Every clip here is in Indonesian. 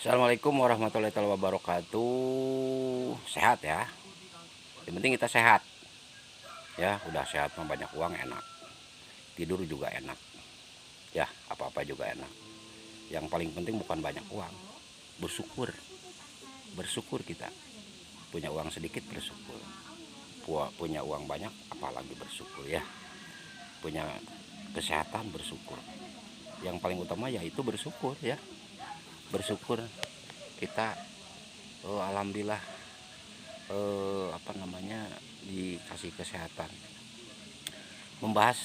Assalamualaikum warahmatullahi wabarakatuh. Sehat ya. Yang penting kita sehat. Ya, udah sehat mah banyak uang enak. Tidur juga enak. Ya, apa-apa juga enak. Yang paling penting bukan banyak uang. Bersyukur. Bersyukur kita. Punya uang sedikit bersyukur. Punya uang banyak apalagi bersyukur ya. Punya kesehatan bersyukur. Yang paling utama yaitu bersyukur ya. Bersyukur kita alhamdulillah dikasih kesehatan. Membahas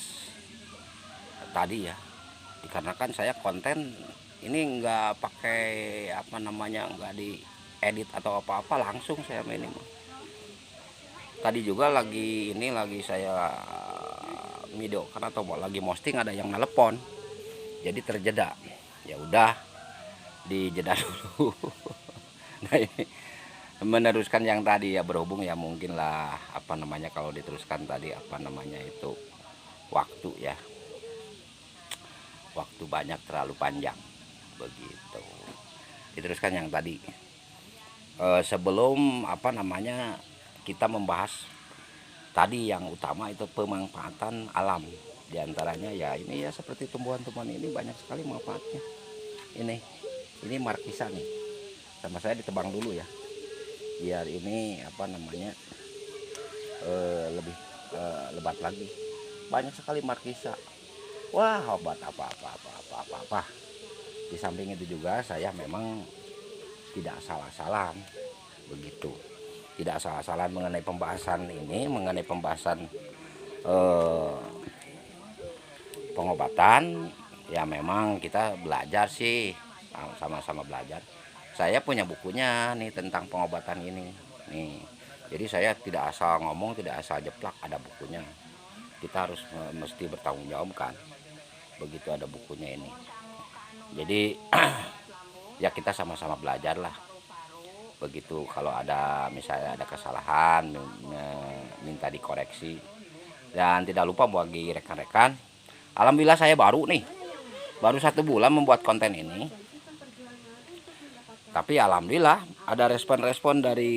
tadi ya, dikarenakan saya konten ini nggak pakai nggak di edit atau apa-apa, langsung saya main ini. Tadi juga lagi saya video karena atau lagi posting ada yang nelpon, jadi terjeda. Ya udah, dijeda dulu. Nah, ini meneruskan yang tadi ya, berhubung ya mungkin lah kalau diteruskan tadi itu waktu ya, waktu banyak terlalu panjang begitu. Diteruskan yang tadi, sebelum kita membahas tadi yang utama itu pemanfaatan alam, diantaranya ya ini ya seperti tumbuhan-tumbuhan ini banyak sekali manfaatnya. Ini markisa nih, sama saya ditebang dulu ya biar ini lebih lebat lagi. Banyak sekali markisa, wah obat apa. Di samping itu juga saya memang tidak salah-salah begitu, tidak salah-salah mengenai pembahasan ini, mengenai pembahasan pengobatan. Ya memang kita belajar sih, sama-sama belajar. Saya punya bukunya nih tentang pengobatan ini nih, jadi saya tidak asal ngomong, tidak asal jeplak, ada bukunya. Kita harus mesti bertanggung jawab kan, begitu ada bukunya ini. Jadi ya kita sama-sama belajar lah begitu. Kalau ada misalnya ada kesalahan, minta dikoreksi. Dan tidak lupa bagi rekan-rekan, alhamdulillah saya baru 1 bulan membuat konten ini, tapi alhamdulillah ada respon-respon dari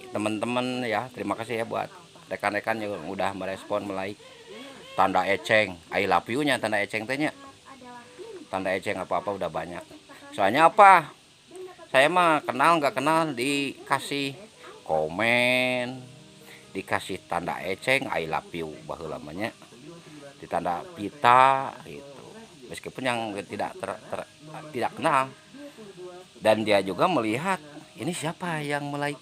teman-teman ya. Terima kasih ya buat rekan-rekan yang udah merespon, like tanda eceng, I love you nya, tanda eceng tehnya, tanda eceng apa-apa udah banyak. Soalnya apa, saya mah kenal nggak kenal dikasih komen, dikasih tanda eceng I love you baheula lamanya, ditanda pita gitu. Meskipun yang tidak kenal, dan dia juga melihat ini siapa yang like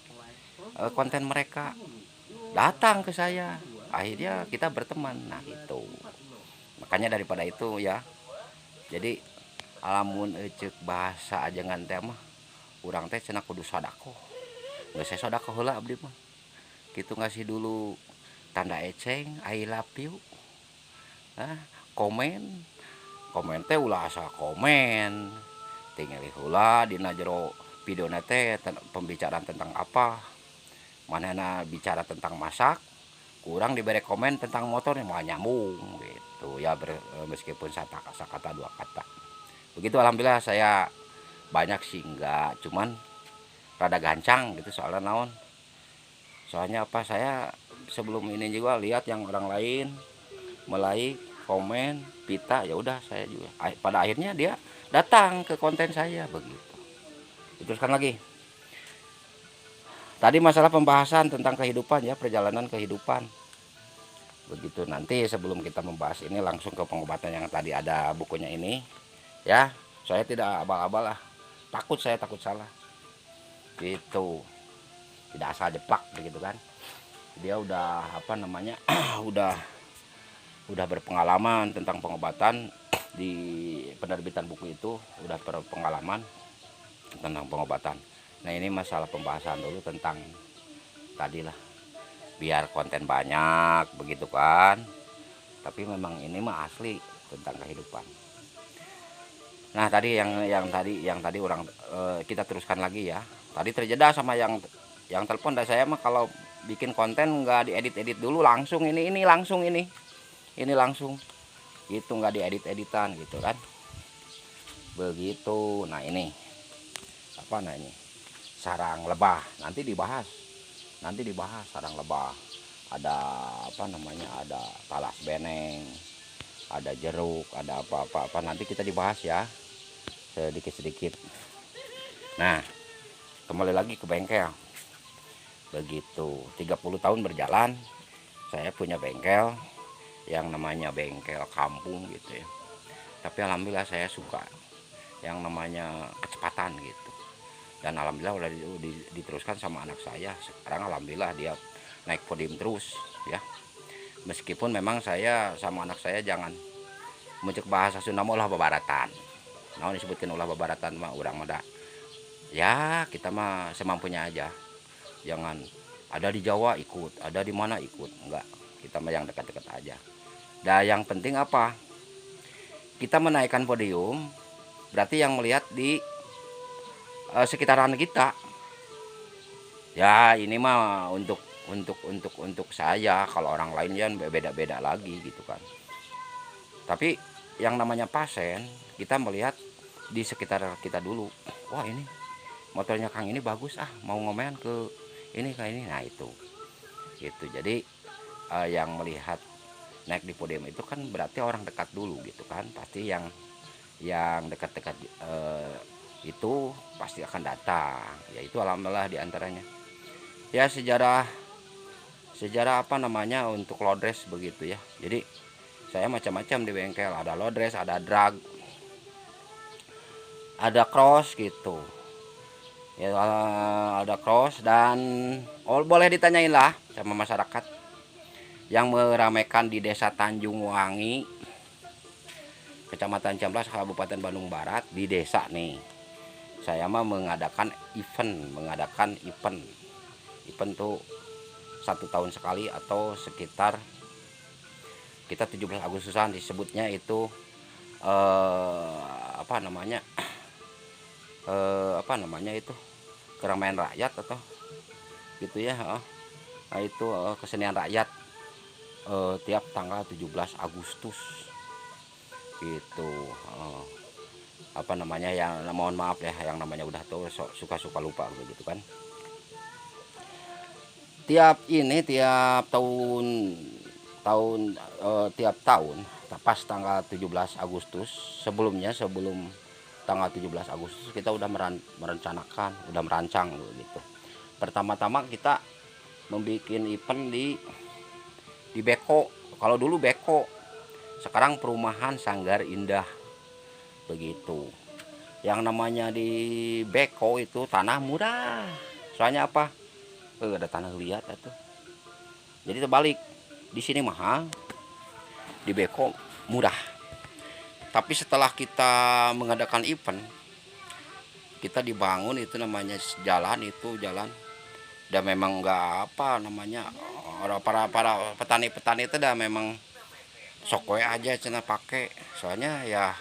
konten mereka, datang ke saya, akhirnya kita berteman. Nah itu makanya daripada itu ya, jadi alamun cek bahasa aja teh mah urang teh cenah kudu sodako. Nggak, saya sodako heula abdi mah gitu, ngasih dulu tanda eceng I love you, komen teh ulah asa komen, tinggal heula dina jero video teh pembicaraan tentang apa, manehna bicara tentang masak, kurang diberi komen tentang motor malah nyambung gitu ya, meskipun kata dua kata begitu. Alhamdulillah saya banyak sih enggak, cuman rada gancang gitu soalnya naon, soalnya apa, saya sebelum ini juga lihat yang orang lain mulai komen pita, ya udah saya juga pada akhirnya dia datang ke konten saya begitu. Diteruskan lagi tadi masalah pembahasan tentang kehidupan ya, perjalanan kehidupan begitu. Nanti sebelum kita membahas ini langsung ke pengobatan yang tadi ada bukunya ini ya, saya tidak abal-abal lah, saya takut salah gitu, tidak asal jeplak begitu kan. Dia udah udah berpengalaman tentang pengobatan, di penerbitan buku itu udah berpengalaman tentang pengobatan. Nah ini masalah pembahasan dulu tentang tadi lah, biar konten banyak begitu kan, tapi memang ini mah asli tentang kehidupan. Nah tadi yang tadi orang kita teruskan lagi ya. Tadi terjeda sama yang telepon dari saya mah, kalau bikin konten nggak diedit dulu, langsung ini langsung ini langsung itu, nggak diedit editan gitu kan begitu. Nah ini apa namanya, sarang lebah. Nanti dibahas sarang lebah. Ada apa namanya, ada talas beneng, ada jeruk, ada apa nanti kita dibahas ya sedikit-sedikit. Nah, kembali lagi ke bengkel. Begitu 30 tahun berjalan, saya punya bengkel yang namanya bengkel kampung gitu ya. Tapi alhamdulillah saya suka yang namanya kecepatan gitu. Dan alhamdulillah udah diteruskan sama anak saya. Sekarang alhamdulillah dia naik podium terus ya. Meskipun memang saya sama anak saya jangan mencek bahasa Sunda ulah babaratan. Nah, disebutkan ulah babaratan mah urang mah ya kita mah semampunya aja. Jangan ada di Jawa ikut, ada di mana ikut, enggak. Kita mah yang dekat-dekat aja. Dan yang penting apa? Kita menaikkan podium, berarti yang melihat di sekitaran kita. Ya ini mah untuk saya. Kalau orang lain ya beda-beda lagi gitu kan. Tapi yang namanya pasien, kita melihat di sekitar kita dulu. Wah ini motornya Kang ini bagus, mau ngomen ke ini kayak ini. Nah itu gitu. Jadi yang melihat naik di podium itu kan berarti orang dekat dulu gitu kan. Pasti yang dekat-dekat itu pasti akan datang. Ya itu alhamdulillah diantaranya. Ya sejarah apa namanya untuk lodres begitu ya. Jadi saya macam-macam di bengkel. Ada lodres, ada drag, ada cross gitu. Ya ada cross dan boleh ditanyain lah sama masyarakat yang meramaikan di Desa Tanjung Wangi, Kecamatan Ciamplas, Kabupaten Bandung Barat. Di desa nih saya mah mengadakan event tuh 1 tahun sekali atau sekitar kita 17 Agustusan disebutnya itu apa namanya itu keramaian rakyat atau gitu ya. Nah itu kesenian rakyat tiap tanggal 17 Agustus gitu. Apa namanya yang mohon maaf ya yang namanya udah tahu suka lupa begitu kan. Tiap tahun pas tanggal 17 Agustus sebelum tanggal 17 Agustus kita udah merancang gitu. Pertama-tama kita membuat event di Beko. Kalau dulu Beko, sekarang Perumahan Sanggar Indah begitu. Yang namanya di Beko itu tanah murah. Soalnya apa? Ada tanah liat itu. Jadi terbalik. Di sini mahal, di Beko murah. Tapi setelah kita mengadakan event, kita dibangun itu namanya jalan dan memang enggak apa namanya para petani itu dah memang sokwe aja cina pakai. Soalnya ya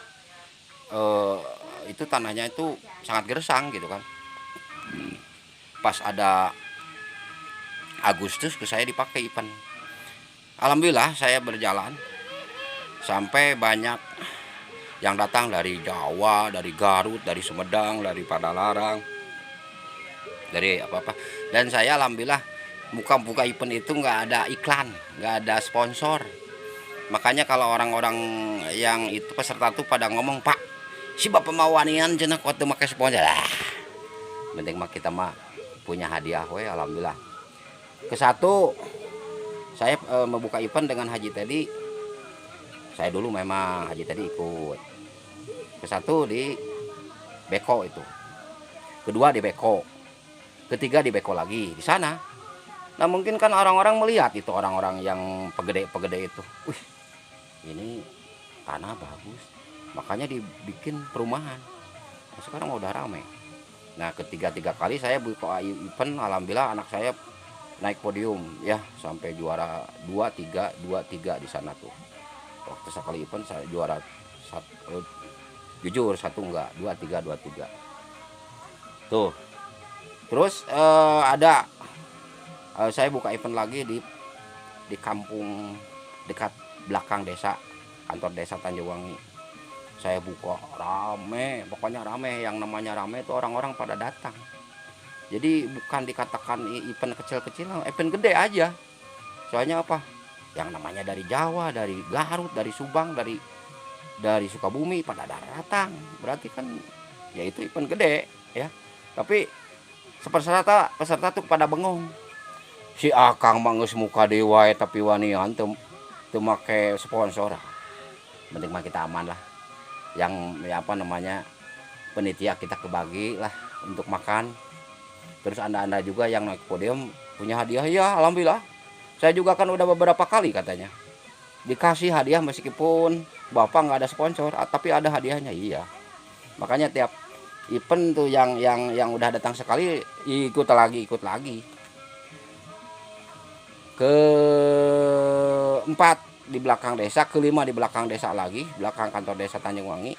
itu tanahnya itu sangat gersang gitu kan. Pas ada Agustus ke saya dipakai event. Alhamdulillah saya berjalan sampai banyak yang datang dari Jawa, dari Garut, dari Sumedang, dari Padalarang, dari apa-apa. Dan saya alhamdulillah buka event itu nggak ada iklan, nggak ada sponsor. Makanya kalau orang-orang yang itu peserta tuh pada ngomong, Pak, si bapak mawanian jenak waktu pakai sponsor. Penting mah kita mah punya hadiah, we alhamdulillah. Kesatu saya membuka event dengan Haji Teddy. Saya dulu memang Haji Teddy ikut. Kesatu di Beko itu. Kedua di Beko. Ketiga di Beko lagi di sana. Nah mungkin kan orang-orang melihat itu orang-orang yang pegede itu. Wih, ini tanah bagus. Makanya dibikin perumahan. Nah, sekarang udah ramai. Nah ketiga kali saya buka event, alhamdulillah anak saya naik podium ya sampai juara 2-3 di sana tuh. Waktu sekali event saya juara jujur satu enggak 2-3 tuh. Terus ada saya buka event lagi di kampung dekat belakang desa, kantor desa Tanjung Wangi. Saya buka rame, pokoknya rame, yang namanya rame itu orang-orang pada datang. Jadi bukan dikatakan event kecil-kecil, event gede aja. Soalnya apa? Yang namanya dari Jawa, dari Garut, dari Subang, dari Sukabumi pada datang. Berarti kan ya itu event gede ya. Tapi peserta tuh pada bengong. Si Akang mangus muka dewa tapi wanian teu make sponsor. Penting mah kita aman lah. Yang ya apa namanya penitia kita kebagi lah untuk makan. Terus anda juga yang naik podium punya hadiah ya, alhamdulillah. Saya juga kan udah beberapa kali katanya dikasih hadiah meskipun bapak nggak ada sponsor, tapi ada hadiahnya. Iya, makanya tiap event tuh yang udah datang sekali ikut lagi. Keempat di belakang desa, kelima di belakang desa lagi, belakang kantor desa Tanjung Wangi.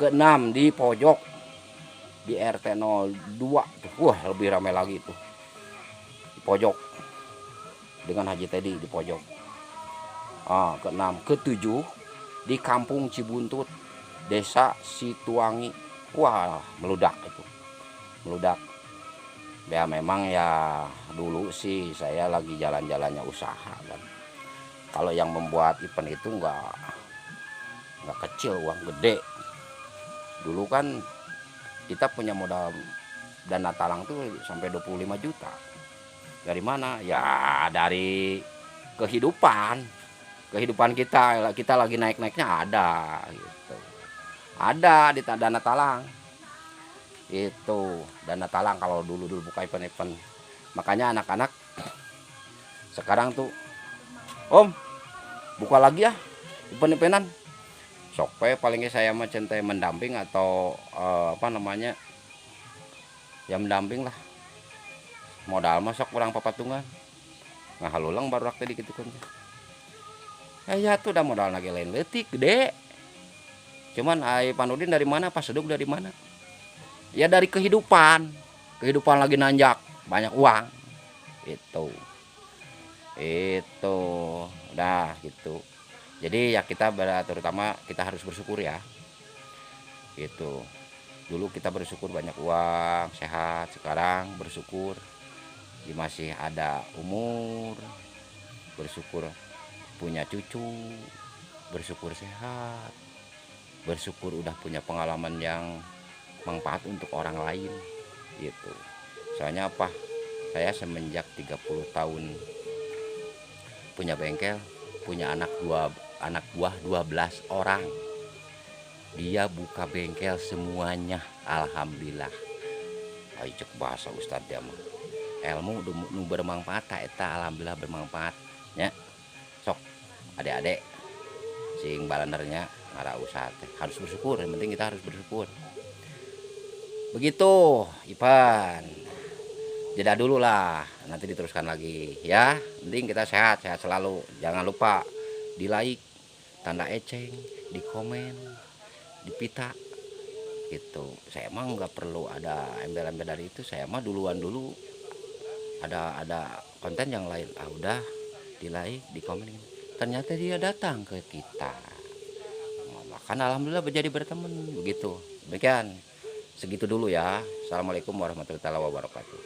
Keenam di pojok di RT 02 tuh, wah lebih ramai lagi tuh di pojok dengan Haji Teddy di pojok. Keenam, ketujuh di Kampung Cibuntut, Desa Situangi. Wah, meludak itu. Meludak. Ya memang ya dulu sih saya lagi jalan-jalannya usaha kan. Kalau yang membuat event itu nggak kecil, uang gede. Dulu kan kita punya modal dana talang tuh sampai 25 juta. Dari mana? Ya dari kehidupan kita lagi naik-naiknya ada gitu. Ada di dana talang. Itu dana talang kalau dulu buka event-event. Makanya anak-anak sekarang tuh, Om, buka lagi ya event-eventan. Sok palingnya saya mah centai mendamping atau apa namanya? Ya mendamping lah. Modal masuk kurang papatungan. Nah, halulang baru tadi gitu kan. Ya tuh udah modal lagi lain letik gede. Cuman Panudin dari mana, Pak Seduk dari mana? Ya dari kehidupan lagi nanjak, banyak uang. Itu udah gitu. Jadi ya kita terutama kita harus bersyukur ya. Gitu. Dulu kita bersyukur banyak uang, sehat. Sekarang bersyukur masih ada umur, bersyukur punya cucu, bersyukur sehat, bersyukur udah punya pengalaman yang manfaat untuk orang lain gitu. Soalnya apa? Saya semenjak 30 tahun punya bengkel, punya anak buah 12 orang. Dia buka bengkel semuanya, alhamdulillah. Ayo cek bahasa Ustadz dia mah. Ilmu nu bermanfaat eta alhamdulillah bermanfaat nya. Sok adik-adik sing balandernya ngara usaha teh harus bersyukur, yang penting kita harus bersyukur. Begitu Ipan, jeda dulu lah, nanti diteruskan lagi ya. Penting kita sehat selalu. Jangan lupa di like, tanda eceng, di komen, di pita gitu. Saya emang nggak perlu ada embel-embel dari itu, saya mah duluan dulu ada konten yang lain. Udah di like, di komen, ternyata dia datang ke kita. Kan alhamdulillah menjadi berteman begitu. Demikian segitu dulu ya. Assalamualaikum warahmatullahi wabarakatuh.